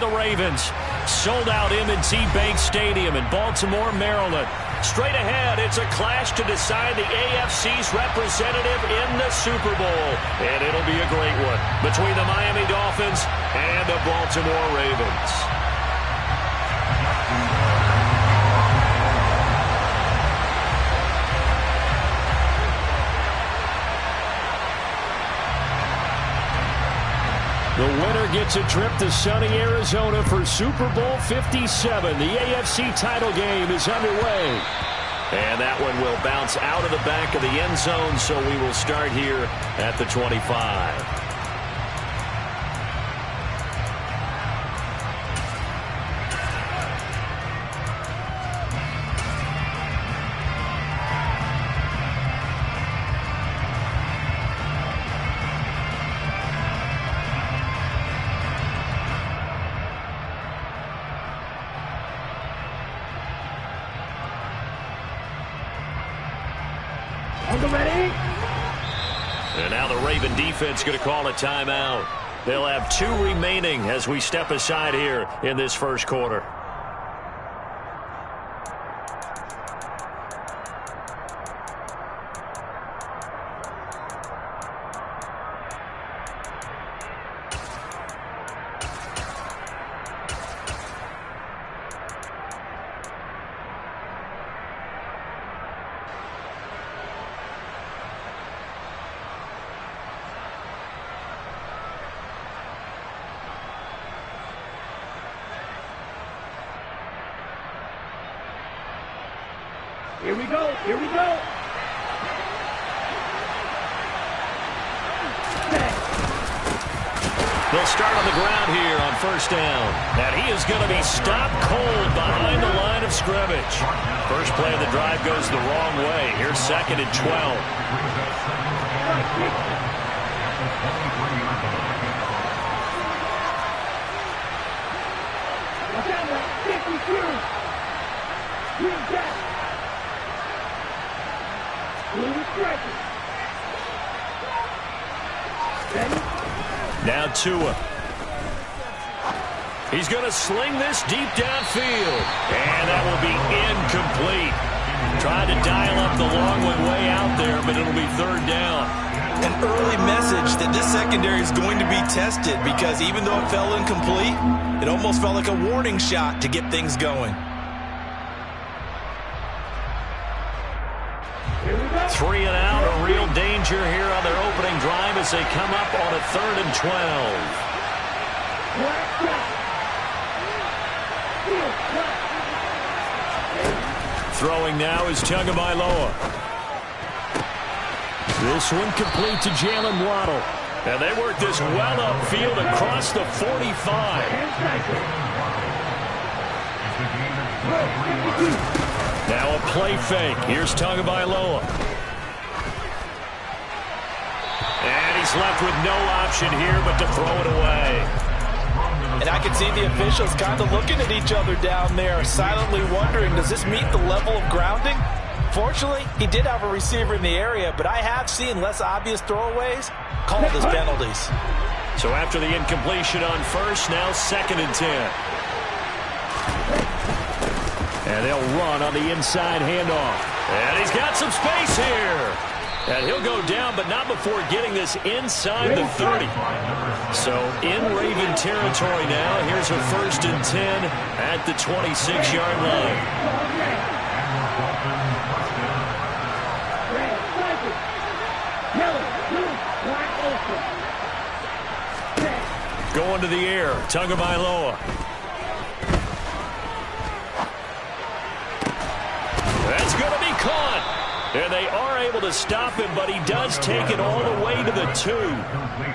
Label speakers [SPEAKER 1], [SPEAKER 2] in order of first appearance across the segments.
[SPEAKER 1] the Ravens. Sold out M&T Bank Stadium in Baltimore, Maryland. Straight ahead, it's a clash to decide the AFC's representative in the Super Bowl. And it'll be a great one between the Miami Dolphins and the Baltimore Ravens. The winner gets a trip to sunny Arizona for Super Bowl 57. The AFC title game is underway. And that one will bounce out of the back of the end zone, so we will start here at the 25. And now the Raven defense going to call a timeout. They'll have 2 remaining as we step aside here in this first quarter.
[SPEAKER 2] Here we go. Here we go.
[SPEAKER 1] They'll start on the ground here on first down. And he is going to be stopped cold behind the line of scrimmage. First play of the drive goes the wrong way. Here's 2nd and 12. Now Tua. He's going to sling this deep downfield. And that will be incomplete. Tried to dial up the long one way out there, but it'll be 3rd down.
[SPEAKER 3] An early message that this secondary is going to be tested, because even though it fell incomplete, it almost felt like a warning shot to get things going.
[SPEAKER 1] 3 and out, a real danger here on their opening drive as they come up on a 3rd and 12. Throwing now is Tagovailoa. This one complete to Jalen Waddle. And they work this well upfield across the 45. Now a play fake. Here's Tagovailoa. And he's left with no option here but to throw it away.
[SPEAKER 3] And I can see the officials kind of looking at each other down there, silently wondering, does this meet the level of grounding? Fortunately, he did have a receiver in the area, but I have seen less obvious throwaways called as penalties.
[SPEAKER 1] So after the incompletion on first, now 2nd and 10. And they'll run on the inside handoff. And he's got some space here. And he'll go down, but not before getting this inside the 30. So in Raven territory now. Here's a 1st and 10 at the 26-yard line. Going to the air, Tagovailoa. That's going to be caught. And they are able to stop him, but he does take it all the way to the 2.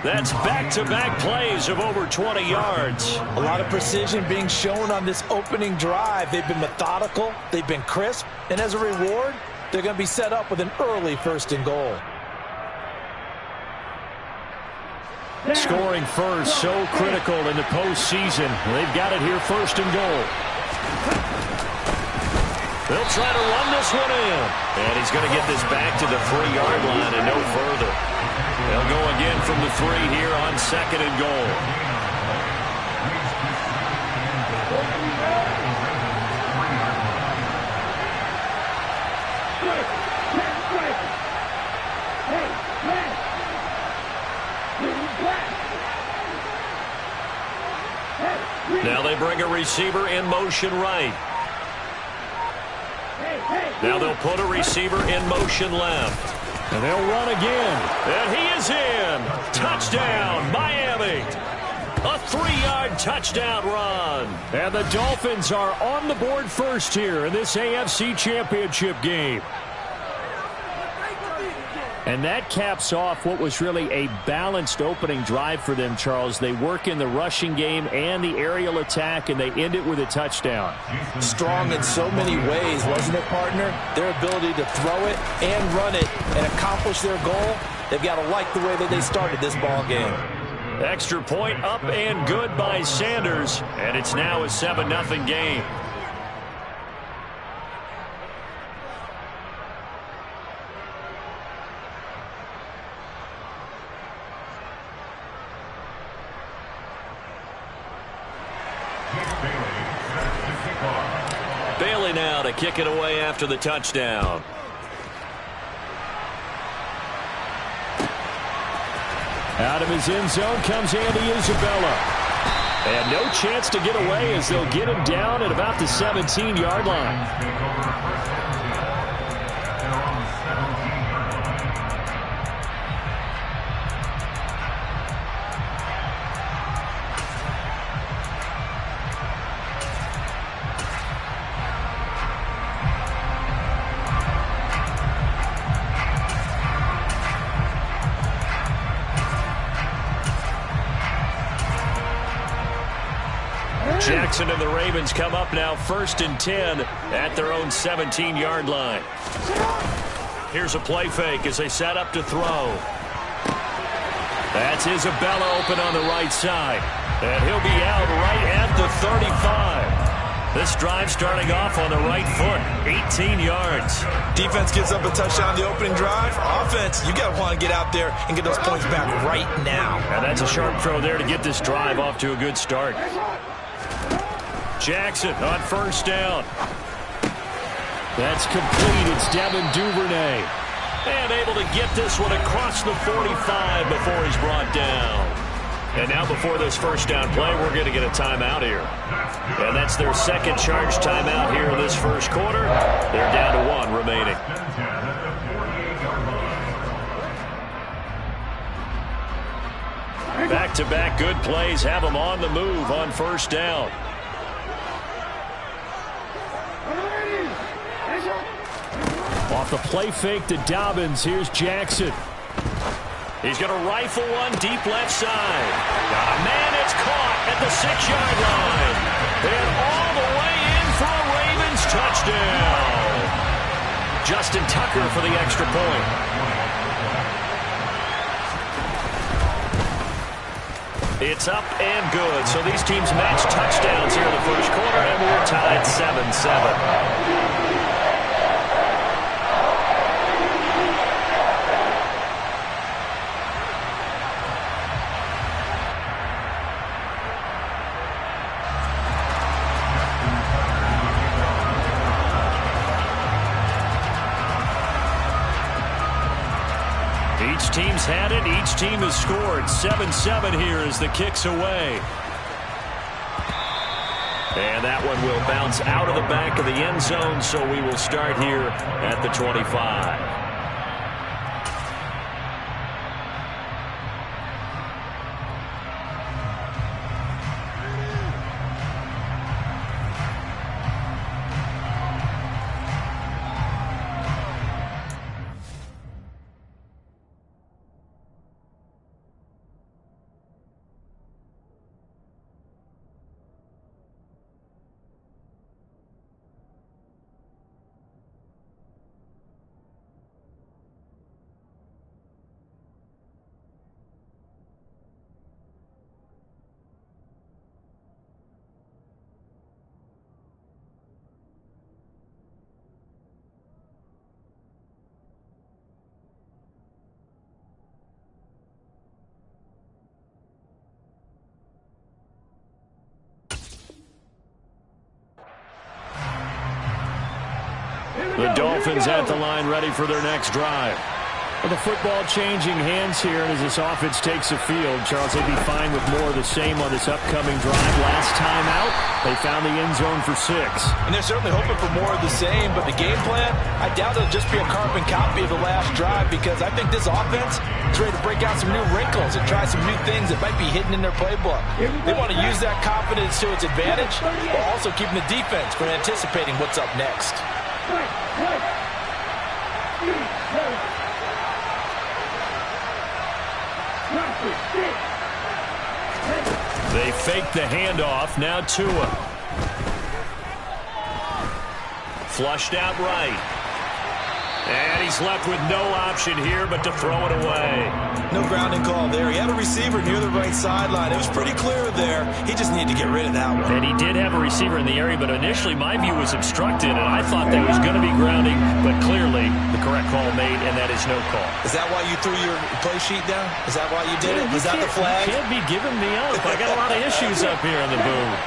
[SPEAKER 1] That's back-to-back plays of over 20 yards.
[SPEAKER 3] A lot of precision being shown on this opening drive. They've been methodical, they've been crisp, and as a reward, they're going to be set up with an early 1st and goal.
[SPEAKER 1] Scoring first, so critical in the postseason. They've got it here 1st and goal. They'll try to run this one in. And he's going to get this back to the 3-yard line and no further. They'll go again from the 3 here on 2nd and goal. Now they bring a receiver in motion right. Now they'll put a receiver in motion left.
[SPEAKER 4] And they'll run again.
[SPEAKER 1] And he is in. Touchdown, Miami. A 3-yard touchdown run.
[SPEAKER 4] And the Dolphins are on the board first here in this AFC Championship game. And that caps off what was really a balanced opening drive for them, Charles. They work in the rushing game and the aerial attack, and they end it with a touchdown.
[SPEAKER 3] Strong in so many ways, wasn't it, partner? Their ability to throw it and run it and accomplish their goal, they've got to like the way that they started this ball game.
[SPEAKER 1] Extra point up and good by Sanders, and it's now a 7-0 game. Bailey now to kick it away after the touchdown.
[SPEAKER 4] Out of his end zone comes Andy Isabella. And no chance to get away as they'll get him down at about the 17-yard line.
[SPEAKER 1] Jackson and the Ravens come up now 1st and 10 at their own 17-yard line. Here's a play fake as they set up to throw. That's Isabella open on the right side. And he'll be out right at the 35. This drive starting off on the right foot, 18 yards.
[SPEAKER 3] Defense gives up a touchdown the opening drive. Offense, you got to want to get out there and get those points back right now.
[SPEAKER 1] And that's a sharp throw there to get this drive off to a good start. Jackson on 1st down.
[SPEAKER 4] That's complete. It's Devin Duvernay.
[SPEAKER 1] And able to get this one across the 45 before he's brought down. And now before this 1st down play, we're going to get a timeout here. And that's their second charge timeout here in this 1st quarter. They're down to 1 remaining. Back-to-back good plays have them on the move on 1st down.
[SPEAKER 4] Off the play fake to Dobbins. Here's Jackson.
[SPEAKER 1] He's going to rifle one deep left side. Man, it's caught at the 6-yard line. And all the way in for a Ravens touchdown. Justin Tucker for the extra point. It's up and good. So these teams match touchdowns here in the 1st quarter, and we're tied 7-7. Each team's had it. Each team has scored. 7-7 here as the kick's away. And that one will bounce out of the back of the end zone, so we will start here at the 25. The Dolphins at the line ready for their next drive.
[SPEAKER 4] Well, the football changing hands here, and as this offense takes the field, Charles, they'd be fine with more of the same on this upcoming drive. Last time out, they found the end zone for 6.
[SPEAKER 3] And they're certainly hoping for more of the same, but the game plan, I doubt it'll just be a carbon copy of the last drive, because I think this offense is ready to break out some new wrinkles and try some new things that might be hidden in their playbook. They want to use that confidence to its advantage, while also keeping the defense from anticipating what's up next.
[SPEAKER 4] They fake the handoff. Now Tua.
[SPEAKER 1] Flushed out right. And he's left with no option here but to throw it away.
[SPEAKER 3] No grounding call there. He had a receiver near the right sideline. It was pretty clear there. He just needed to get rid of that one.
[SPEAKER 1] And he did have a receiver in the area, but initially my view was obstructed, and I thought that was going to be grounding, but clearly the correct call made, and that is no call.
[SPEAKER 3] Is that why you threw your play sheet down? Is that why you did it? Was that the flag?
[SPEAKER 1] You can't be giving me up. I got a lot of issues up here in the booth.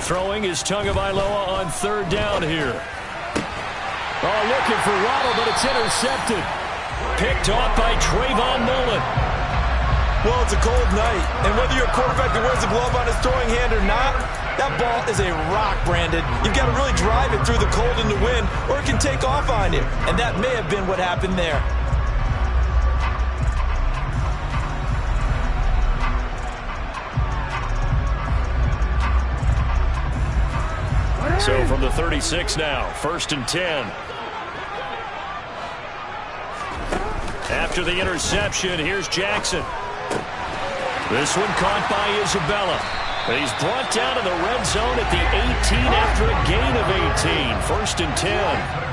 [SPEAKER 1] Throwing is Tagovailoa on 3rd down here.
[SPEAKER 4] Oh, looking for Waddle, but it's intercepted.
[SPEAKER 1] Picked off by Trayvon Mullen.
[SPEAKER 3] Well, it's a cold night, and whether you're a quarterback that wears a glove on his throwing hand or not, that ball is a rock, Brandon. You've got to really drive it through the cold and the wind, or it can take off on you, and that may have been what happened there.
[SPEAKER 1] So from the 36 now, 1st and 10. After the interception, here's Jackson. This one caught by Isabella. He's brought down in the red zone at the 18 after a gain of 18. 1st and 10.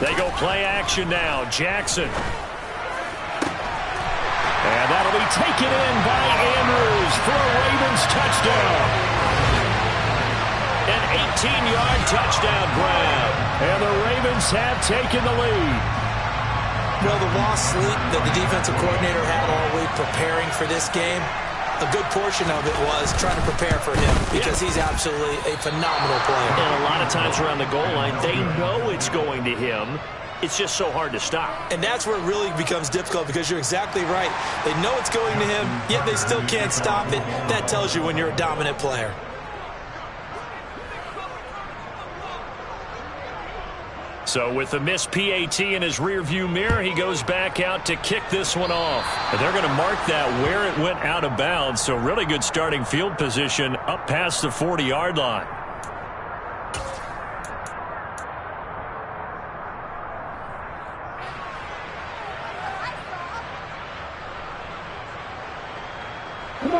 [SPEAKER 1] They go play action now. Jackson. And that'll be taken in by Andrews for a Ravens touchdown. An 18-yard touchdown grab.
[SPEAKER 4] And the Ravens have taken the lead.
[SPEAKER 3] Well, the lost sleep that the defensive coordinator had all week preparing for this game, a good portion of it was trying to prepare for him because he's absolutely a phenomenal player.
[SPEAKER 1] And a lot of times around the goal line, they know it's going to him. It's just so hard to stop.
[SPEAKER 3] And that's where it really becomes difficult because you're exactly right. They know it's going to him, yet they still can't stop it. That tells you when you're a dominant player.
[SPEAKER 1] So with the missed PAT in his rearview mirror, he goes back out to kick this one off. And they're going to mark that where it went out of bounds. So really good starting field position up past the 40-yard line.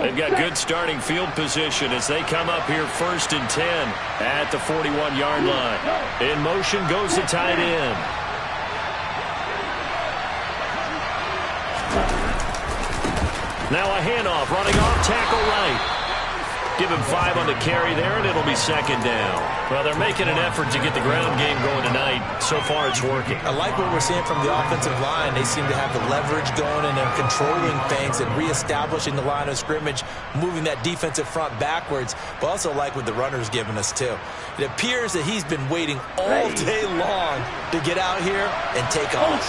[SPEAKER 1] They've got good starting field position as they come up here 1st and 10 at the 41-yard line. In motion goes the tight end. Now a handoff running off tackle right. Give him 5 on the carry there, and it'll be 2nd down. Well, they're making an effort to get the ground game going tonight. So far, it's working.
[SPEAKER 3] I like what we're seeing from the offensive line. They seem to have the leverage going, and they're controlling things and reestablishing the line of scrimmage, moving that defensive front backwards, but also like what the runner's giving us, too. It appears that he's been waiting all day long to get out here and take off.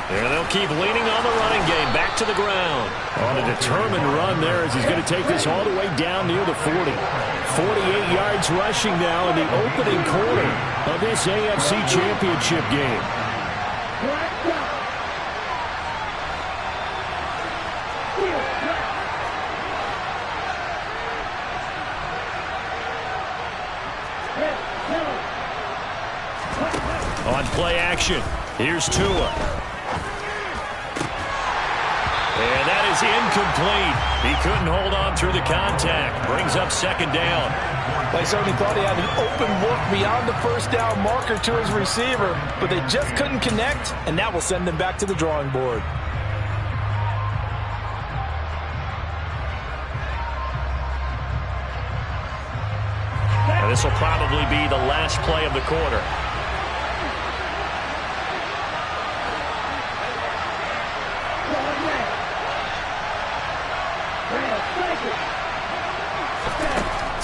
[SPEAKER 1] And they'll keep leaning on the running game. Back to the ground.
[SPEAKER 4] On a determined run there as he's going to take this all the way down near the 40. 48 yards rushing now in the opening quarter of this AFC Championship game.
[SPEAKER 1] On play action, here's Tua. And that is is incomplete. He couldn't hold on through the contact. Brings up second down.
[SPEAKER 3] They certainly thought he had an open look beyond the first down marker to his receiver, but they just couldn't connect, and that will send them back to the drawing board.
[SPEAKER 1] And this will probably be the last play of the quarter.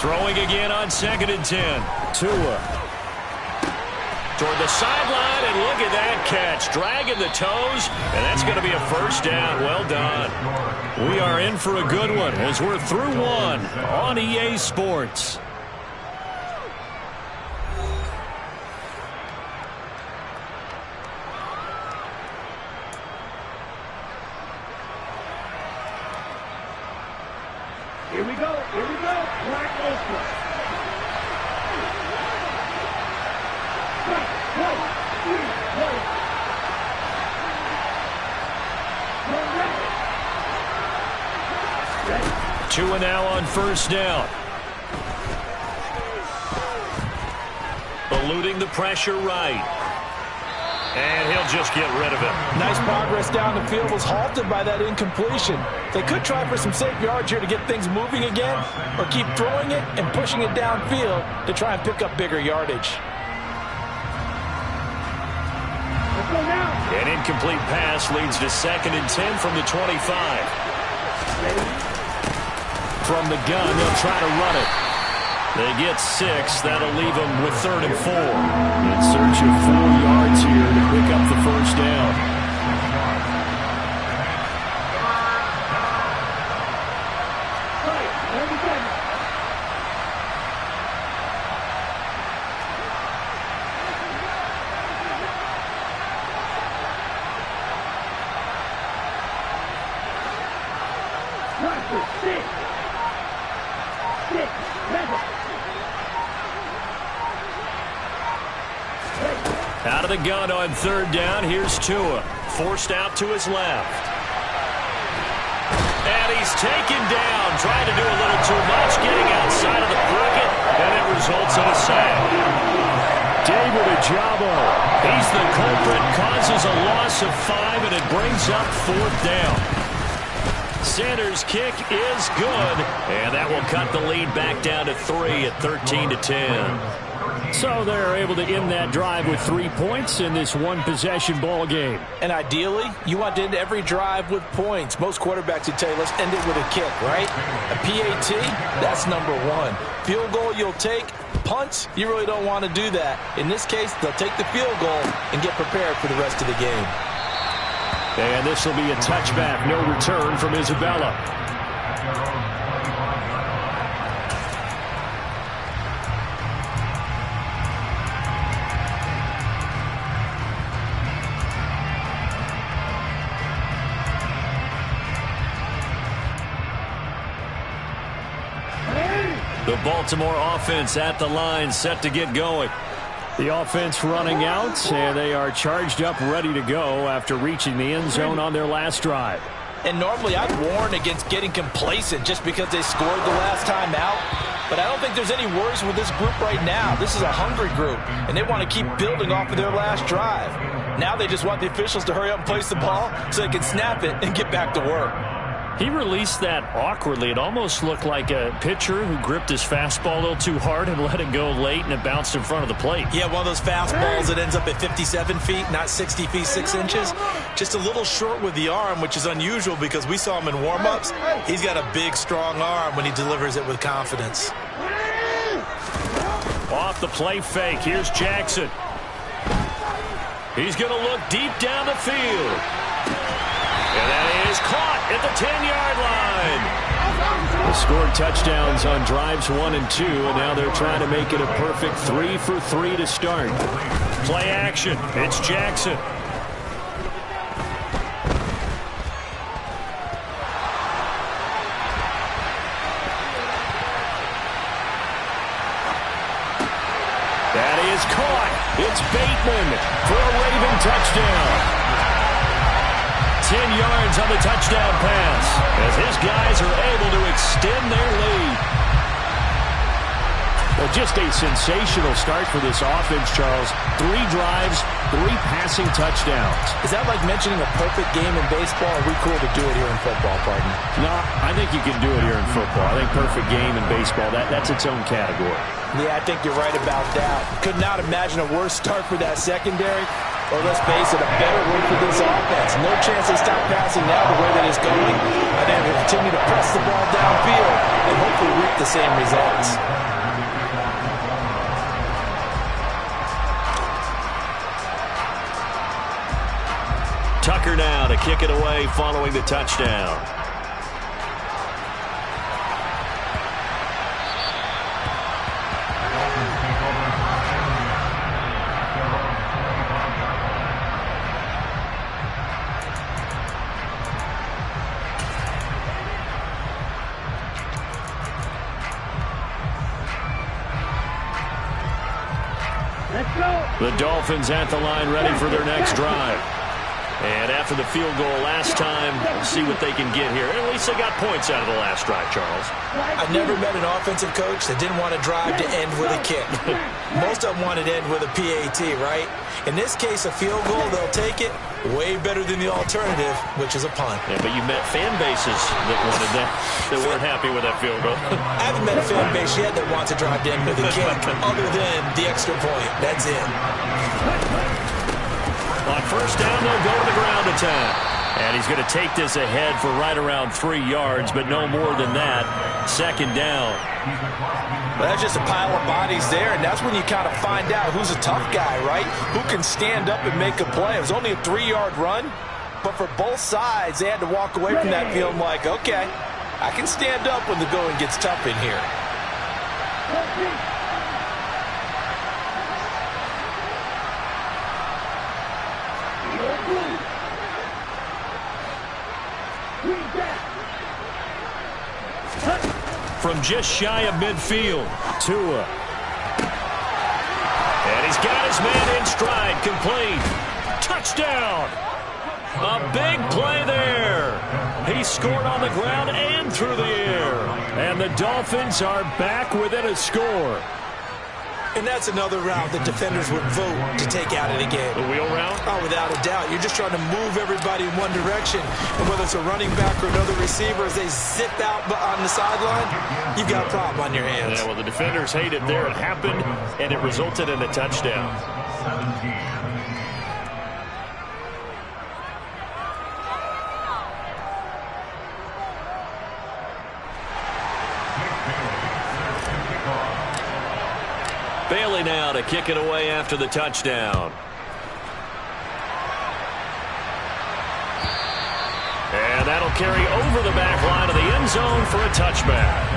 [SPEAKER 1] Throwing again on 2nd and 10.
[SPEAKER 4] Tua.
[SPEAKER 1] Toward the sideline, and look at that catch. Dragging the toes, and that's going to be a first down. Well done.
[SPEAKER 4] We are in for a good one as we're through one on EA Sports.
[SPEAKER 2] Here we go. Here we go. Black Ultra.
[SPEAKER 1] Two and now on first down. Eluding the pressure right. And he'll just get rid of it.
[SPEAKER 3] Nice progress down the field, was halted by that incompletion. They could try for some safe yards here to get things moving again, or keep throwing it and pushing it downfield to try and pick up bigger yardage.
[SPEAKER 2] Let's go now.
[SPEAKER 1] An incomplete pass leads to 2nd and 10 from the 25.
[SPEAKER 4] From the gun, they'll try to run it.
[SPEAKER 1] They get 6. That'll leave them with 3rd and 4.
[SPEAKER 4] In search of 4 yards here to pick up the first down.
[SPEAKER 1] Out of the gun on 3rd down. Here's Tua. Forced out to his left. And he's taken down. Trying to do a little too much. Getting outside of the pocket. And it results in a sack.
[SPEAKER 4] David Ojabo.
[SPEAKER 1] He's the culprit. Causes a loss of 5. And it brings up 4th down. Sanders' kick is good. And that will cut the lead back down to 3 at 13-10.
[SPEAKER 4] So they're able to end that drive with 3 points in this one-possession ball game.
[SPEAKER 3] And ideally, you want to end every drive with points. Most quarterbacks would tell you, let's end it with a kick, right? A PAT, that's number 1. Field goal you'll take. Punts, you really don't want to do that. In this case, they'll take the field goal and get prepared for the rest of the game.
[SPEAKER 4] And this will be a touchback, no return from Isabella.
[SPEAKER 1] The Baltimore offense at the line, set to get going.
[SPEAKER 4] The offense running out, and they are charged up, ready to go after reaching the end zone on their last drive.
[SPEAKER 3] And normally I'd warn against getting complacent just because they scored the last time out. But I don't think there's any worries with this group right now. This is a hungry group, and they want to keep building off of their last drive. Now they just want the officials to hurry up and place the ball so they can snap it and get back to work.
[SPEAKER 1] He released that awkwardly. It almost looked like a pitcher who gripped his fastball a little too hard and let it go late, and it bounced in front of the plate.
[SPEAKER 3] Yeah, one of those fastballs that ends up at 57 feet, not 60 feet, 6 inches. Just a little short with the arm, which is unusual because we saw him in warm-ups. He's got a big, strong arm when he delivers it with confidence.
[SPEAKER 1] Off the play fake, here's Jackson. He's going to look deep down the field. And that is caught at the 10-yard line.
[SPEAKER 4] They scored touchdowns on drives 1 and 2, and now they're trying to make it a perfect 3 for 3 to start.
[SPEAKER 1] Play action. It's Jackson.
[SPEAKER 4] That is caught. It's Bateman for a Raven touchdown.
[SPEAKER 1] yards on the touchdown pass as his guys are able to extend their lead.
[SPEAKER 4] Well, just a sensational start for this offense, Charles. 3 drives, 3 passing touchdowns.
[SPEAKER 3] Is that like mentioning a perfect game in baseball? Or are we cool to do it here in football, partner?
[SPEAKER 4] No, I think you can do it here in football. I think perfect game in baseball, that's its own category.
[SPEAKER 3] Yeah, I think you're right about that. Could not imagine a worse start for that secondary. Or let's face it, a better one for this offense. No chance they stop passing now the way that it's going. I think they'll continue to press the ball downfield and hopefully reap the same results.
[SPEAKER 1] Tucker now to kick it away following the touchdown.
[SPEAKER 2] Let's go.
[SPEAKER 1] The Dolphins at the line ready for their next drive. And after the field goal last time, we'll see what they can get here. At least they got points out of the last drive, Charles.
[SPEAKER 3] I've never met an offensive coach that didn't want to drive to end with a kick. Most of them wanted to end with a PAT, right? In this case, a field goal, they'll take it. Way better than the alternative, which is a punt.
[SPEAKER 1] Yeah, but you met fan bases that wanted that, that weren't happy with that field goal.
[SPEAKER 3] I haven't met a fan base yet that wants to drive to end with a kick, other than the extra point. That's it.
[SPEAKER 1] On first down, they'll go to the ground attack. And he's going to take this ahead for right around 3 yards, but no more than that. Second down.
[SPEAKER 3] Well, that's just a pile of bodies there, and that's when you kind of find out who's a tough guy, right? Who can stand up and make a play. It was only a 3-yard run, but for both sides, they had to walk away from that feeling like, okay, I can stand up when the going gets tough in here.
[SPEAKER 1] From just shy of midfield, Tua. And he's got his man in stride, complete. Touchdown! A big play there. He scored on the ground and through the air. And the Dolphins are back within a score.
[SPEAKER 3] And that's another route that defenders would vote to take out of the game.
[SPEAKER 1] The wheel route?
[SPEAKER 3] Oh, without a doubt. You're just trying to move everybody in one direction. And whether it's a running back or another receiver, as they zip out on the sideline, you've got a problem on your hands.
[SPEAKER 1] Yeah, well, the defenders hate it there. It happened, and it resulted in a touchdown. Bailey now to kick it away after the touchdown. And that'll carry over the back line of the end zone for a touchback.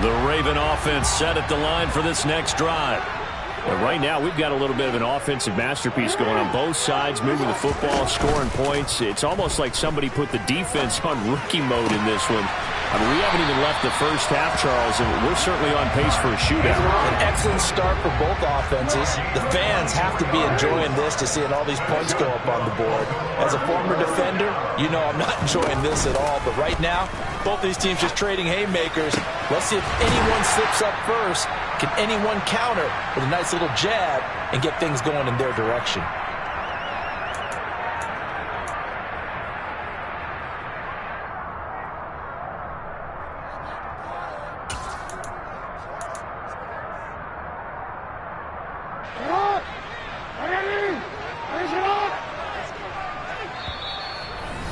[SPEAKER 1] The Raven offense set at the line for this next drive. But right now, we've got a little bit of an offensive masterpiece going on both sides, moving the football, scoring points. It's almost like somebody put the defense on rookie mode in this one. I mean, we haven't even left the first half, Charles, and we're certainly on pace for a shootout.
[SPEAKER 3] An excellent start for both offenses. The fans have to be enjoying this to seeing all these points go up on the board. As a former defender, you know I'm not enjoying this at all. But right now, both these teams just trading haymakers. Let's see if anyone slips up first. Can anyone counter with a nice little jab and get things going in their direction?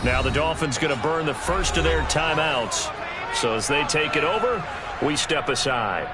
[SPEAKER 1] Now the Dolphins going to burn the first of their timeouts. So as they take it over, we step aside.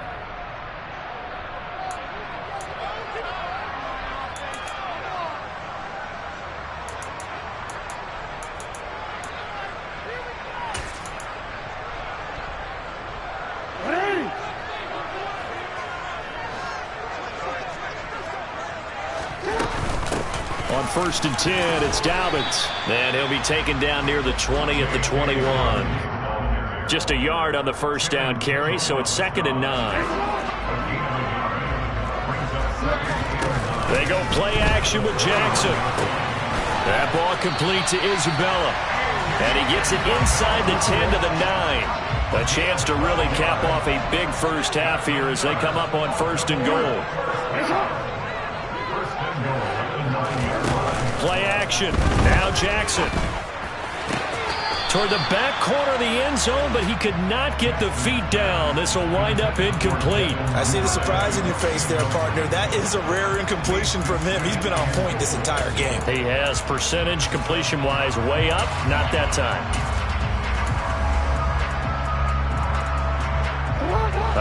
[SPEAKER 4] On 1st and 10, it's Dobbins.
[SPEAKER 1] And he'll be taken down near the 20 at the 21. Just a yard on the first down carry, so it's 2nd and 9. They go play action with Jackson. That ball complete to Isabella. And he gets it inside the 10 to the 9. A chance to really cap off a big first half here as they come up on 1st and goal. Play action. Now Jackson. Toward the back corner of the end zone, but he could not get the feet down. This will wind up incomplete.
[SPEAKER 3] I see the surprise in your face there, partner. That is a rare incompletion from him. He's been on point this entire game.
[SPEAKER 1] He has, percentage completion-wise way up. Not that time.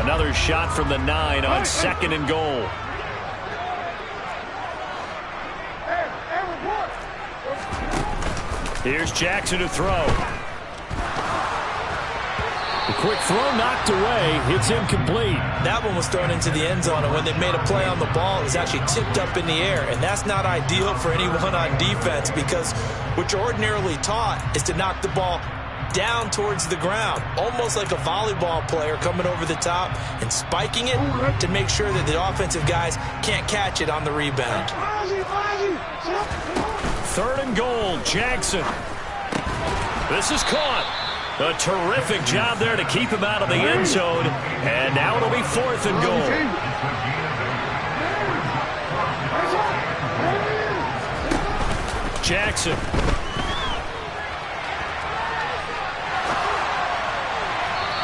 [SPEAKER 1] Another shot from the 9 on 2nd and goal. Here's Jackson to throw.
[SPEAKER 4] The quick throw knocked away. It's incomplete.
[SPEAKER 3] That one was thrown into the end zone, and when they made a play on the ball, it was actually tipped up in the air, and that's not ideal for anyone on defense because what you're ordinarily taught is to knock the ball down towards the ground, almost like a volleyball player coming over the top and spiking it to make sure that the offensive guys can't catch it on the rebound.
[SPEAKER 1] 3rd and goal, Jackson. This is caught. A terrific job there to keep him out of the end zone. And now it'll be 4th and goal. Jackson.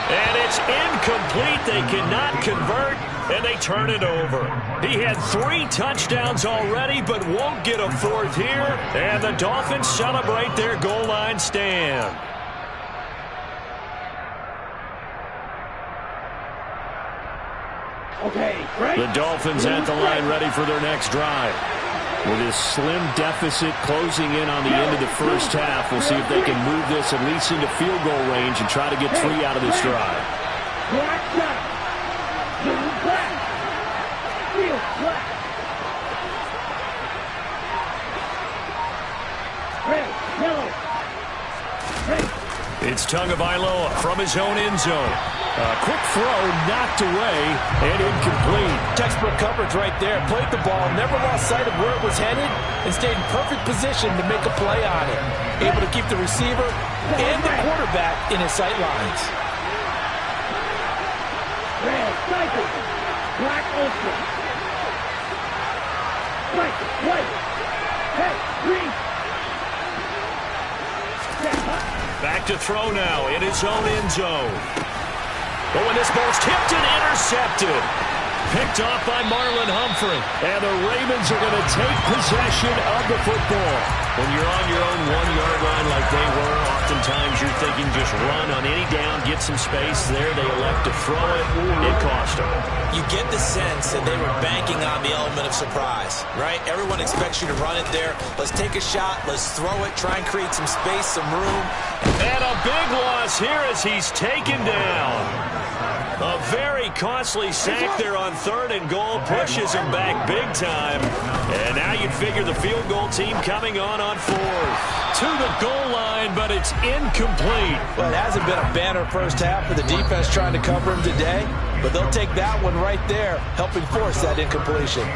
[SPEAKER 1] And it's incomplete. They cannot convert, and they turn it over. He had 3 touchdowns already, but won't get a 4th here. And the Dolphins celebrate their goal line stand. The Dolphins at the line ready for their next drive. With his slim deficit closing in on the end of the first half, we'll see if they can move this at least into field goal range and try to get 3 out of this drive. It's Tagovailoa from his own end zone. A quick throw knocked away and incomplete.
[SPEAKER 3] Textbook coverage right there. Played the ball, never lost sight of where it was headed, and stayed in perfect position to make a play on it. Able to keep the receiver and the quarterback in his sight lines.
[SPEAKER 2] Red, cycle, black ultra. White, hey, green.
[SPEAKER 1] Back to throw now in his own end zone. But when this ball's tipped and intercepted. Picked off by Marlon Humphrey. And the Ravens are going to take possession of the football. When you're on your own 1-yard line like they were, oftentimes you're thinking just run on any down, get some space. There they elect to throw it. It cost them.
[SPEAKER 3] You get the sense that they were banking on the element of surprise, right? Everyone expects you to run it there. Let's take a shot. Let's throw it. Try and create some space, some room.
[SPEAKER 1] And a big loss here as he's taken down. A very costly sack there on 3rd and goal. Pushes him back big time. And now you'd figure the field goal team coming on 4th. To the goal line, but it's incomplete.
[SPEAKER 3] Well, it hasn't been a banner first half for the defense trying to cover him today. But they'll take that one right there, helping force that incompletion.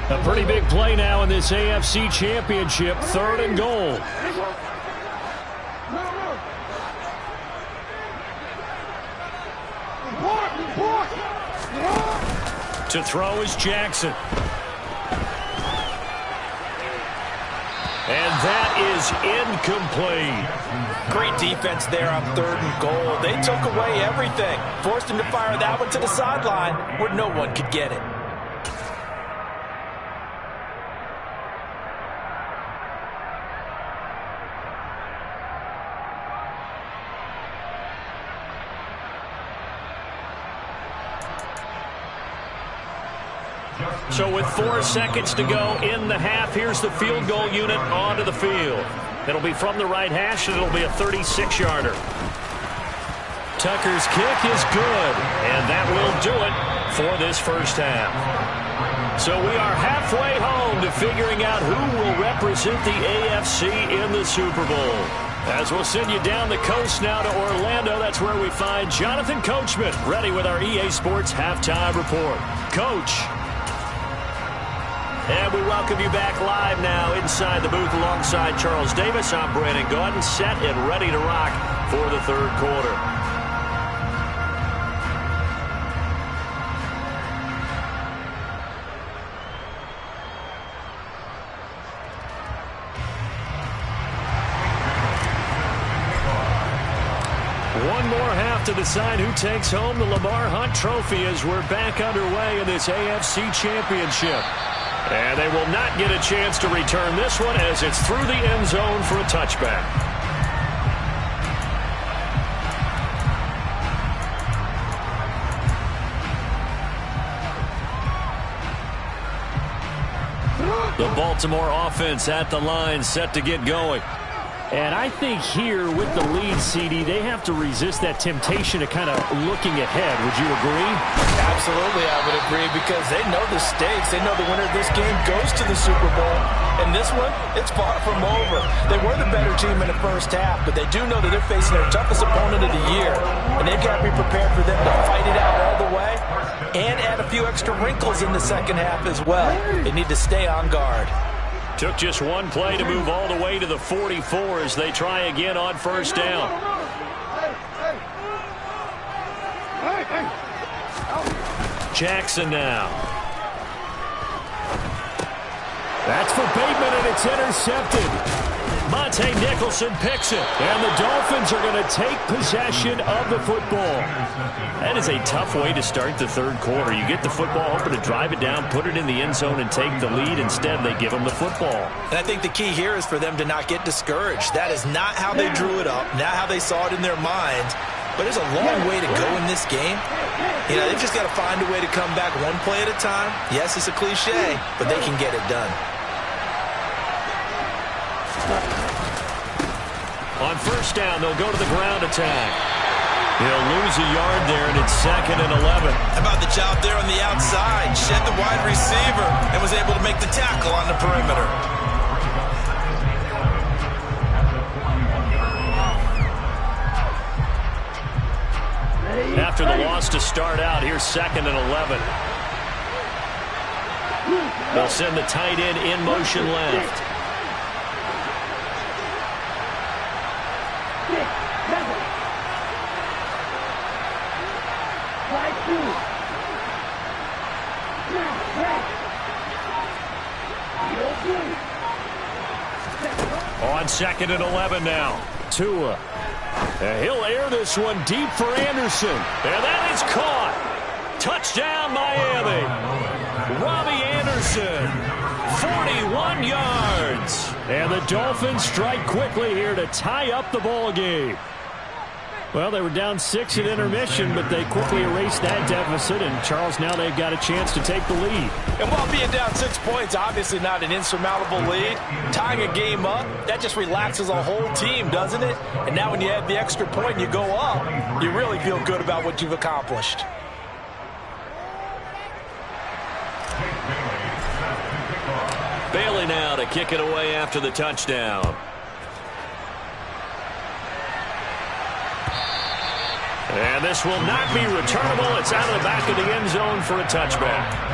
[SPEAKER 4] A pretty big play now in this AFC Championship. 3rd and goal.
[SPEAKER 1] To throw is Jackson. And that is incomplete.
[SPEAKER 3] Great defense there on 3rd and goal. They took away everything. Forced him to fire that one to the sideline where no one could get it.
[SPEAKER 1] So with 4 seconds to go in the half, here's the field goal unit onto the field. It'll be from the right hash, and it'll be a 36-yarder. Tucker's kick is good, and that will do it for this first half. So we are halfway home to figuring out who will represent the AFC in the Super Bowl. As we'll send you down the coast now to Orlando, that's where we find Jonathan Coachman, ready with our EA Sports Halftime Report. Coach. And we welcome you back live now inside the booth alongside Charles Davis. I'm Brandon Gaudin, set and ready to rock for the third quarter. One more half to decide who takes home the Lamar Hunt Trophy as we're back underway in this AFC Championship. And they will not get a chance to return this one as it's through the end zone for a touchback. The Baltimore offense at the line, set to get going.
[SPEAKER 4] And I think here with the lead, CD, they have to resist that temptation of kind of looking ahead. Would you agree?
[SPEAKER 3] Absolutely, I would agree, because they know the stakes. They know the winner of this game goes to the Super Bowl. And this one, it's far from over. They were the better team in the first half, but they do know that they're facing their toughest opponent of the year. And they've got to be prepared for them to fight it out all the way and add a few extra wrinkles in the second half as well. They need to stay on guard.
[SPEAKER 1] Took just one play to move all the way to the 44 as they try again on first down. Jackson now.
[SPEAKER 4] That's for Bateman, and it's intercepted.
[SPEAKER 1] Monte Nicholson picks it.
[SPEAKER 4] And the Dolphins are going to take possession of the football.
[SPEAKER 1] That is a tough way to start the third quarter. You get the football, hoping to drive it down, put it in the end zone, and take the lead. Instead, they give them the football.
[SPEAKER 3] And I think the key here is for them to not get discouraged. That is not how they drew it up, not how they saw it in their minds. But there's a long way to go in this game. You know, they've just got to find a way to come back one play at a time. Yes, it's a cliche, but they can get it done.
[SPEAKER 1] On first down, they'll go to the ground attack. He'll lose a yard there, and it's 2nd and 11.
[SPEAKER 3] How about the job there on the outside? Shed the wide receiver and was able to make the tackle on the perimeter.
[SPEAKER 1] After the loss to start out, here's 2nd and 11. They'll send the tight end in motion left. On 2nd and 11 now.
[SPEAKER 4] Tua.
[SPEAKER 1] He'll air this one deep for Anderson. And that is caught. Touchdown, Miami. Robbie Anderson, 41 yards.
[SPEAKER 4] And the Dolphins strike quickly here to tie up the ball game. Well, they were down 6 at intermission, but they quickly erased that deficit. And, Charles, now they've got a chance to take the lead.
[SPEAKER 3] And while being down 6 points, obviously not an insurmountable lead, tying a game up, that just relaxes a whole team, doesn't it? And now when you add the extra point and you go up, you really feel good about what you've accomplished.
[SPEAKER 1] Bailey now to kick it away after the touchdown. And this will not be returnable. It's out of the back of the end zone for a touchback.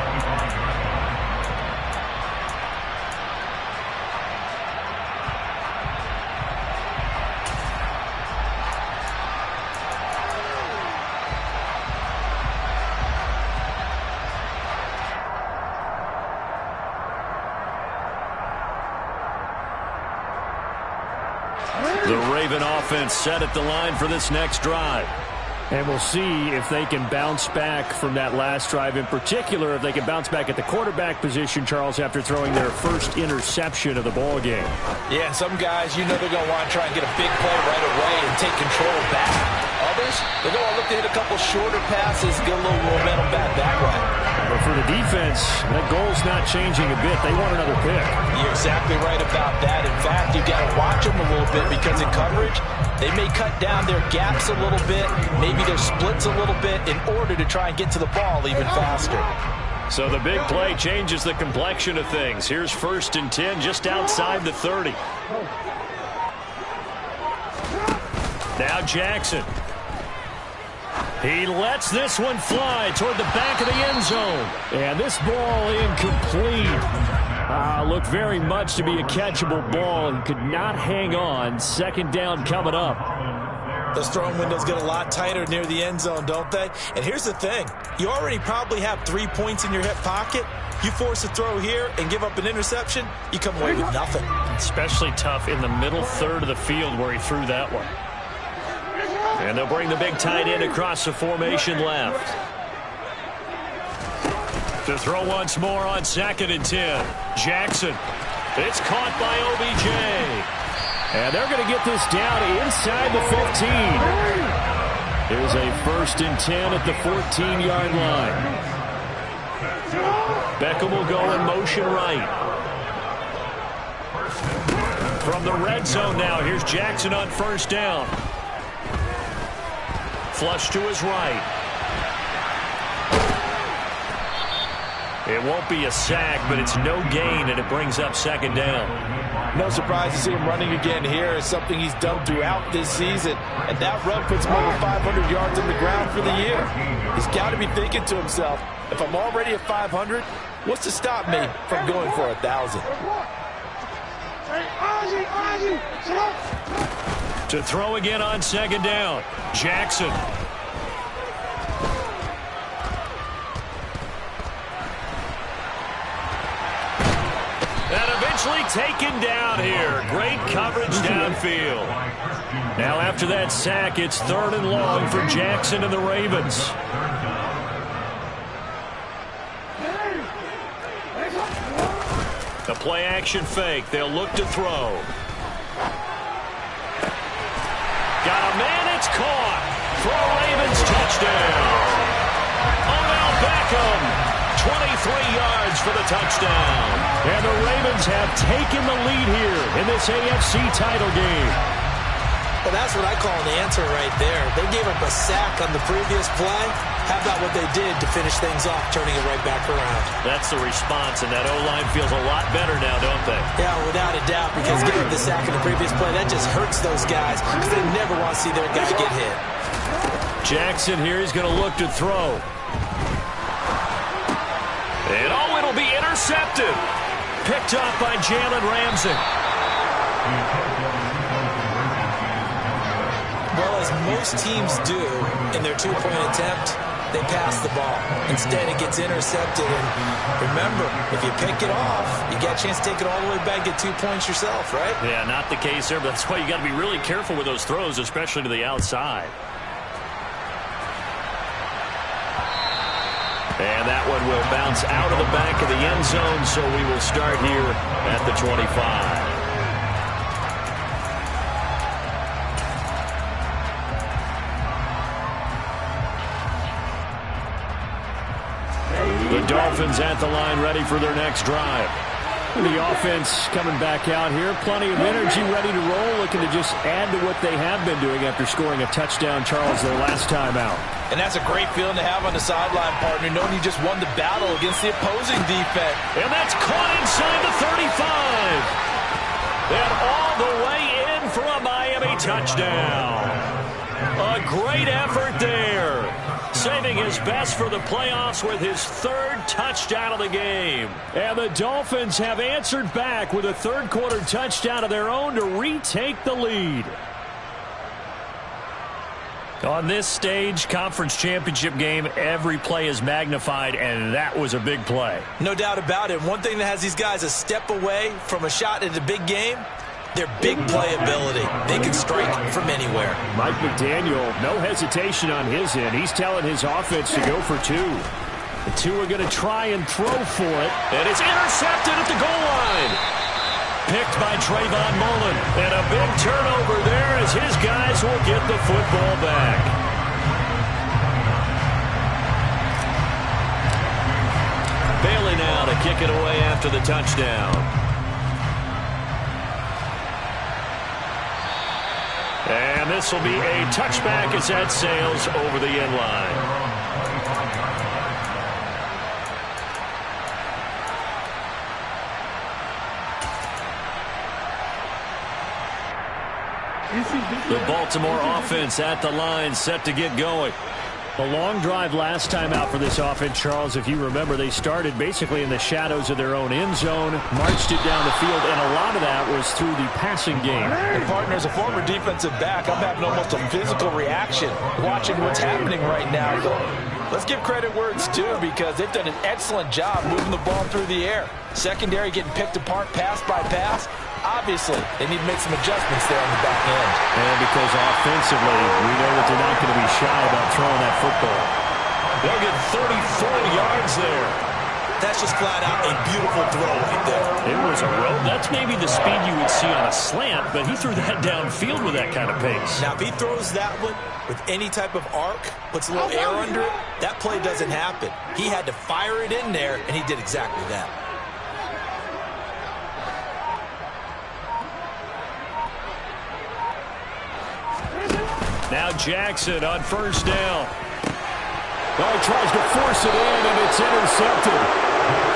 [SPEAKER 1] The Raven offense set at the line for this next drive.
[SPEAKER 4] And we'll see if they can bounce back from that last drive. In particular, if they can bounce back at the quarterback position, Charles, after throwing their first interception of the ball game.
[SPEAKER 3] Yeah, some guys, you know they're going to want to try and get a big play right away and take control back. Others, they're going to look to hit a couple shorter passes, get a little momentum back that way.
[SPEAKER 4] But for the defense, that goal's not changing a bit. They want another pick.
[SPEAKER 3] You're exactly right about that. In fact, you've got to watch them a little bit because in coverage, they may cut down their gaps a little bit, maybe their splits a little bit in order to try and get to the ball even faster.
[SPEAKER 1] So the big play changes the complexion of things. Here's 1st and 10 just outside the 30. Now Jackson. He lets this one fly toward the back of the end zone. And this ball incomplete. Looked very much to be a catchable ball and could not hang on. 2nd down coming up.
[SPEAKER 3] Those throwing windows get a lot tighter near the end zone, don't they? And here's the thing. You already probably have 3 points in your hip pocket. You force a throw here and give up an interception, you come away with nothing.
[SPEAKER 1] Especially tough in the middle third of the field where he threw that one. And they'll bring the big tight end across the formation left. To throw once more on 2nd and 10. Jackson. It's caught by OBJ.
[SPEAKER 4] And they're going to get this down inside the 15. Here's a 1st and 10 at the 14-yard line.
[SPEAKER 1] Beckham will go in motion right. From the red zone now, here's Jackson on 1st down. Flush to his right. It won't be a sack, but it's no gain, and it brings up 2nd down.
[SPEAKER 3] No surprise to see him running again here. It's something he's done throughout this season. And that run puts him over 500 yards on the ground for the year. He's got to be thinking to himself, if I'm already at 500, what's to stop me from going for 1,000?
[SPEAKER 1] To throw again on 2nd down. Jackson. And eventually taken down here. Great coverage downfield. Now after that sack, it's 3rd and long for Jackson and the Ravens. The play action fake. They'll look to throw. Got a man, it's caught. For a Ravens touchdown. Odell Beckham, 23 yards for the touchdown.
[SPEAKER 4] And the Ravens have taken the lead here in this AFC title game.
[SPEAKER 3] Well, that's what I call an answer right there. They gave up a sack on the previous play. How about what they did to finish things off, turning it right back around?
[SPEAKER 1] That's the response, and that O-line feels a lot better now, don't they?
[SPEAKER 3] Yeah, without a doubt, because giving up the sack in the previous play, that just hurts those guys because they never want to see their guy get hit.
[SPEAKER 1] Jackson here is going to look to throw. And it'll be intercepted. Picked up by Jalen Ramsey.
[SPEAKER 3] Well, as most teams do in their two-point attempt, they pass the ball. Instead, it gets intercepted. And remember, if you pick it off, you got a chance to take it all the way back, get 2 points yourself, right?
[SPEAKER 1] Yeah, not the case there, but that's why you got to be really careful with those throws, especially to the outside. And that one will bounce out of the back of the end zone, so we will start here at the 25. The Dolphins at the line, ready for their next drive.
[SPEAKER 4] The offense coming back out here. Plenty of energy, ready to roll, looking to just add to what they have been doing after scoring a touchdown, Charles, their last time out.
[SPEAKER 3] And that's a great feeling to have on the sideline, partner, knowing you just won the battle against the opposing defense.
[SPEAKER 1] And that's caught inside the 35. And all the way in for a Miami touchdown. A great effort there. Saving his best for the playoffs with his 3rd touchdown of the game.
[SPEAKER 4] And the Dolphins have answered back with a third-quarter touchdown of their own to retake the lead.
[SPEAKER 1] On this stage, conference championship game, every play is magnified, and that was a big play.
[SPEAKER 3] No doubt about it. One thing that has these guys a step away from a shot at a big game, their big playability. They can strike from anywhere.
[SPEAKER 4] Mike McDaniel, no hesitation on his end. He's telling his offense to go for 2. The 2 are going to try and throw for it.
[SPEAKER 1] And it's intercepted at the goal line. Picked by Trayvon Mullen. And a big turnover there as his guys will get the football back. kick it away after the touchdown. And this will be a touchback as that sails over the end line. The Baltimore offense at the line, set to get going.
[SPEAKER 4] A long drive last time out for this offense, Charles. If you remember, they started basically in the shadows of their own end zone, marched it down the field, and a lot of that was through the passing game.
[SPEAKER 3] And partner, as a former defensive back, I'm having almost a physical reaction watching what's happening right now. But let's give credit where it's due, because they've done an excellent job moving the ball through the air. Secondary getting picked apart pass by pass. Obviously, they need to make some adjustments there on the back end.
[SPEAKER 4] And because offensively, we know that they're not going to be shy about throwing that football.
[SPEAKER 1] They'll get 34 yards there.
[SPEAKER 3] That's just flat out a beautiful throw right there.
[SPEAKER 1] It was a rope. That's maybe the speed you would see on a slant, but he threw that downfield with that kind of pace.
[SPEAKER 3] Now, if he throws that one with any type of arc, puts a little air under it, that play doesn't happen. He had to fire it in there, and he did exactly that.
[SPEAKER 1] Now Jackson on first down.
[SPEAKER 4] Well, he tries to force it in, and it's intercepted.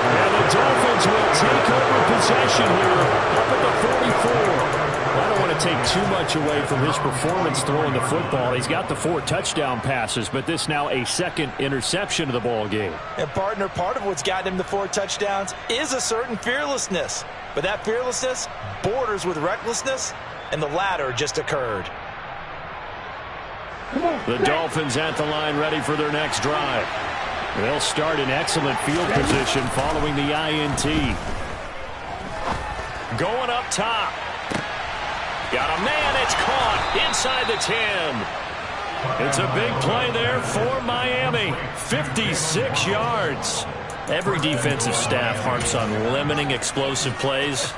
[SPEAKER 4] And the Dolphins will take over possession here up at the 44. I don't want to take too much away from his performance throwing the football. He's got the 4 touchdown passes, but this now a second interception of the ball game.
[SPEAKER 3] And partner, part of what's gotten him the 4 touchdowns is a certain fearlessness. But that fearlessness borders with recklessness, and the latter just occurred.
[SPEAKER 1] The Dolphins at the line, ready for their next drive. They'll start in excellent field position following the INT. Going up top. Got a man, it's caught inside the 10. It's a big play there for Miami. 56 yards. Every defensive staff harps on limiting explosive plays.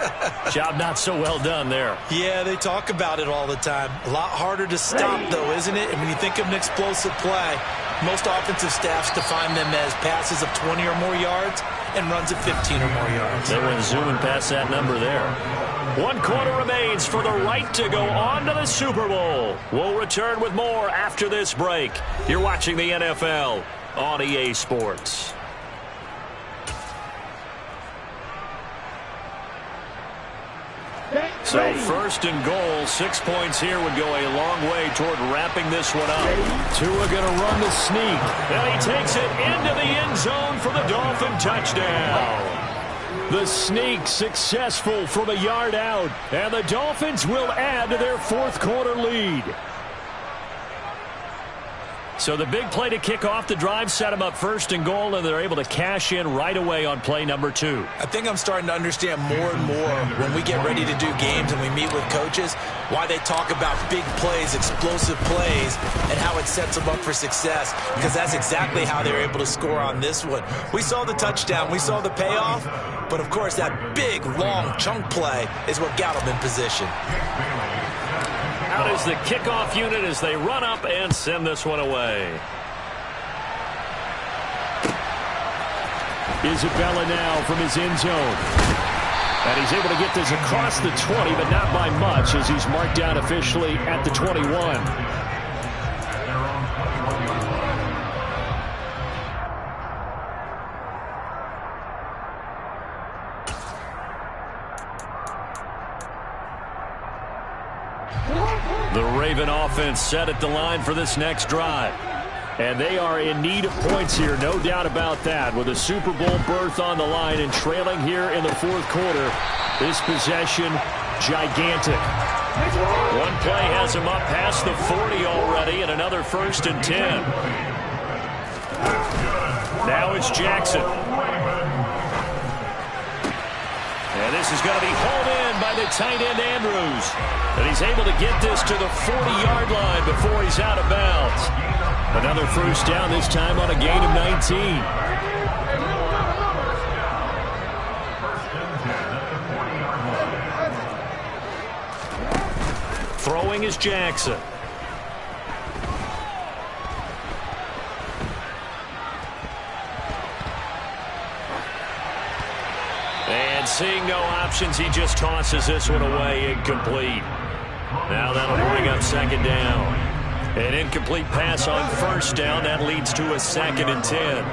[SPEAKER 1] Job not so well done there.
[SPEAKER 3] Yeah, they talk about it all the time. A lot harder to stop, though, isn't it? And when you think of an explosive play, most offensive staffs define them as passes of 20 or more yards and runs of 15 or more yards.
[SPEAKER 1] They went zooming past that number there. 1 quarter remains for the right to go on to the Super Bowl. We'll return with more after this break. You're watching the NFL on EA Sports. So first and goal, 6 points here would go a long way toward wrapping this one up.
[SPEAKER 4] Tua going to run the sneak.
[SPEAKER 1] And he takes it into the end zone for the Dolphin touchdown.
[SPEAKER 4] The sneak successful from a yard out. And the Dolphins will add to their 4th quarter lead.
[SPEAKER 1] So the big play to kick off the drive set them up first and goal, and they're able to cash in right away on play number 2.
[SPEAKER 3] I think I'm starting to understand more and more when we get ready to do games and we meet with coaches why they talk about big plays, explosive plays, and how it sets them up for success, because that's exactly how they're able to score on this one. We saw the touchdown, we saw the payoff, but of course that big, long chunk play is what got them in position.
[SPEAKER 1] Out is the kickoff unit as they run up and send this one away.
[SPEAKER 4] Isabella now from his end zone. And he's able to get this across the 20, but not by much, as he's marked down officially at the 21.
[SPEAKER 1] The Raven offense set at the line for this next drive.
[SPEAKER 4] And they are in need of points here, no doubt about that. With a Super Bowl berth on the line and trailing here in the 4th quarter, this possession, gigantic.
[SPEAKER 1] One play has him up past the 40 already, and another 1st and 10. Now it's Jackson. And this is going to be hauled in by the tight end Andrews. And he's able to get this to the 40-yard line before he's out of bounds. Another first down, this time on a gain of 19. Throwing is Jackson. seeing no options, he just tosses this one away, incomplete. Now that'll bring up second down. An incomplete pass on first down. That leads to a 2nd and 10.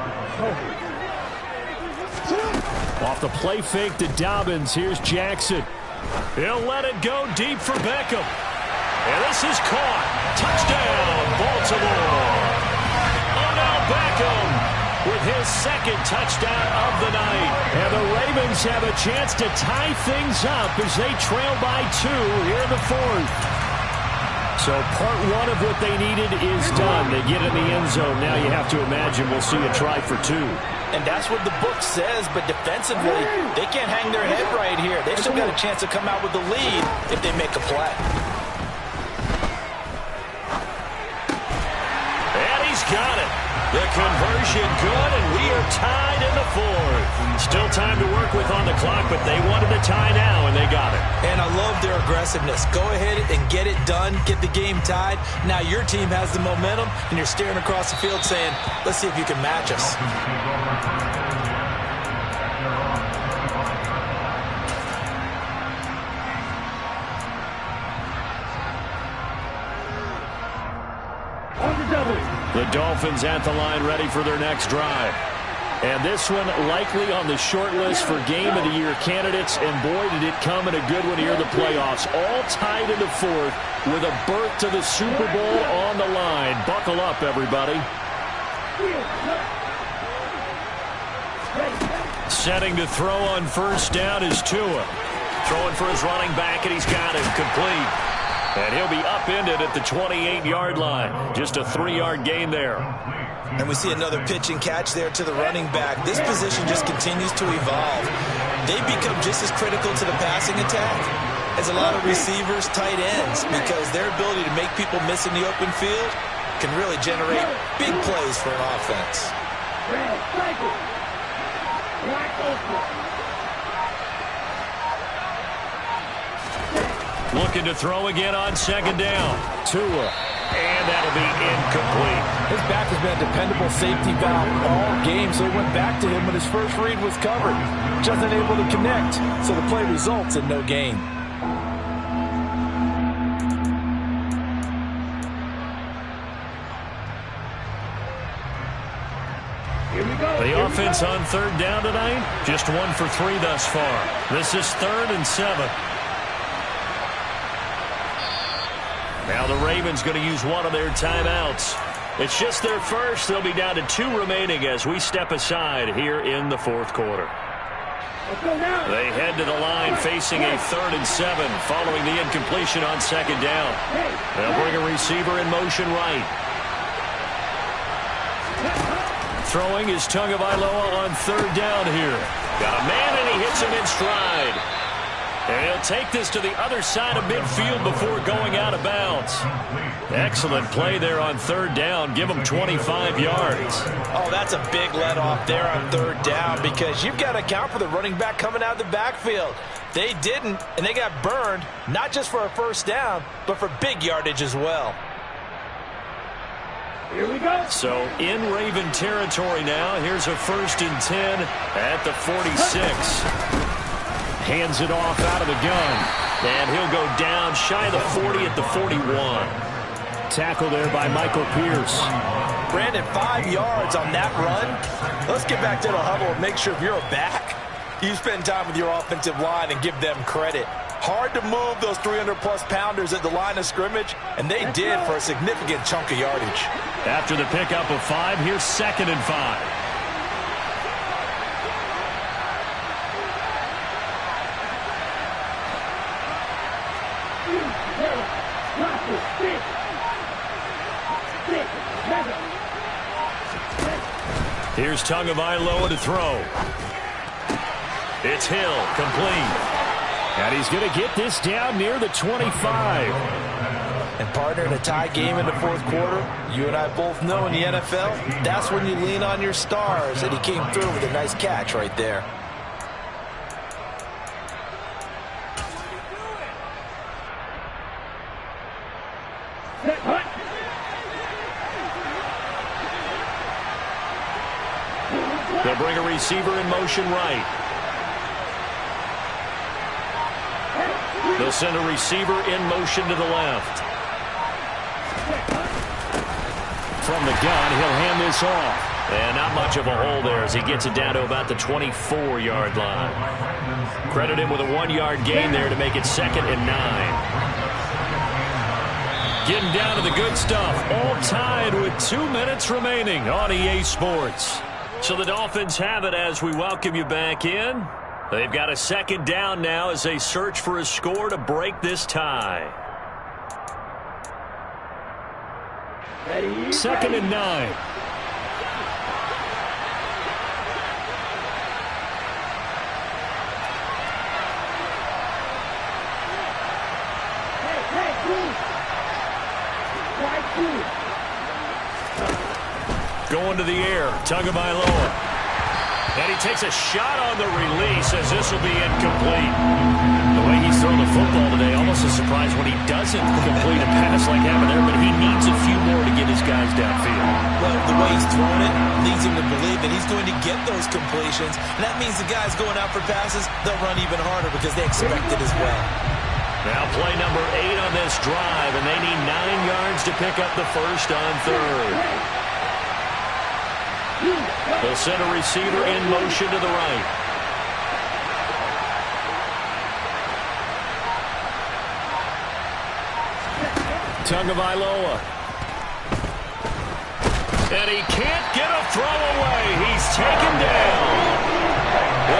[SPEAKER 4] Off the play fake to Dobbins. Here's Jackson. He'll let it go deep for Beckham. And this is caught. Touchdown, Baltimore. Odell Beckham with his 2nd touchdown of the night. And the Ravens have a chance to tie things up as they trail by 2 here in the 4th. So part 1 of what they needed is done. They get in the end zone. Now you have to imagine we'll see a try for 2.
[SPEAKER 3] And that's what the book says, but defensively, they can't hang their head right here. They've still got a chance to come out with the lead if they make a play.
[SPEAKER 1] And he's got it. The conversion good, and we are tied in the 4th. Still time to work with on the clock, but they wanted a tie now, and they got it.
[SPEAKER 3] And I love their aggressiveness. Go ahead and get it done, get the game tied. Now your team has the momentum, and you're staring across the field saying, let's see if you can match us.
[SPEAKER 4] The Dolphins at the line ready for their next drive. And this one likely on the short list for Game of the Year candidates. And boy, did it come in a good one here in the playoffs. All tied in the 4th with a berth to the Super Bowl on the line. Buckle up, everybody. Setting to throw on first down is Tua.
[SPEAKER 1] Throwing for his running back, and he's got him complete. And he'll be upended at the 28-yard line. Just a 3-yard gain there.
[SPEAKER 3] And we see another pitch and catch there to the running back. This position just continues to evolve. They become just as critical to the passing attack as a lot of receivers, tight ends, because their ability to make people miss in the open field can really generate big plays for an offense.
[SPEAKER 1] Looking to throw again on second down. Tua. And that'll be incomplete.
[SPEAKER 3] His back has been a dependable safety valve all game, so he went back to him when his first read was covered. Just unable to connect, so the play results in no gain.
[SPEAKER 1] The offense on third down tonight, just 1 for 3 thus far. This is 3rd and 7. Now the Ravens going to use one of their timeouts. It's just their first. They'll be down to 2 remaining as we step aside here in the 4th quarter. They head to the line facing a 3rd and 7 following the incompletion on second down. They'll bring a receiver in motion right. Throwing is Tagovailoa on third down here. Got a man, and he hits him in stride. And he'll take this to the other side of midfield before going out of bounds. Excellent play there on third down. Give him 25 yards.
[SPEAKER 3] Oh, that's a big let off there on third down because you've got to account for the running back coming out of the backfield. They didn't, and they got burned, not just for a first down, but for big yardage as well.
[SPEAKER 2] Here we go.
[SPEAKER 1] So in Raven territory now. Here's a 1st and 10 at the 46.
[SPEAKER 4] Hands it off out of the gun.
[SPEAKER 1] And he'll go down shy of the 40 at the 41.
[SPEAKER 4] Tackle there by Michael Pierce.
[SPEAKER 3] Brandon, 5 yards on that run. Let's get back to the huddle and make sure if you're a back, you spend time with your offensive line and give them credit. Hard to move those 300-plus pounders at the line of scrimmage, and they did for a significant chunk of yardage.
[SPEAKER 1] After the pickup of 5, here's 2nd and 5. Here's Tagovailoa to throw. It's Hill, complete.
[SPEAKER 4] And he's going to get this down near the 25.
[SPEAKER 3] And partner, in a tie game in the 4th quarter, you and I both know in the NFL, that's when you lean on your stars, and he came through with a nice catch right there.
[SPEAKER 1] They'll bring a receiver in motion right. They'll send a receiver in motion to the left. From the gun, he'll hand this off. And not much of a hole there as he gets it down to about the 24-yard line. Credit him with a 1-yard gain there to make it 2nd and 9. Getting down to the good stuff. All tied with 2 minutes remaining on EA Sports. So the Dolphins have it as we welcome you back in. They've got a 2nd down now as they search for a score to break this tie.
[SPEAKER 4] 2nd and 9.
[SPEAKER 1] Going to the air, Tagovailoa. And he takes a shot on the release as this will be incomplete. The way he's thrown the football today, almost a surprise when he doesn't complete a pass like happened there, but he needs a few more to get his guys downfield.
[SPEAKER 3] Well, the way he's thrown it leads him to believe that he's going to get those completions. And that means the guys going out for passes, they'll run even harder because they expect it as well.
[SPEAKER 1] Now play number 8 on this drive, and they need 9 yards to pick up the first on 3rd. They'll send a receiver in motion to the right.
[SPEAKER 4] Tagovailoa.
[SPEAKER 1] And he can't get a throw away. He's taken down.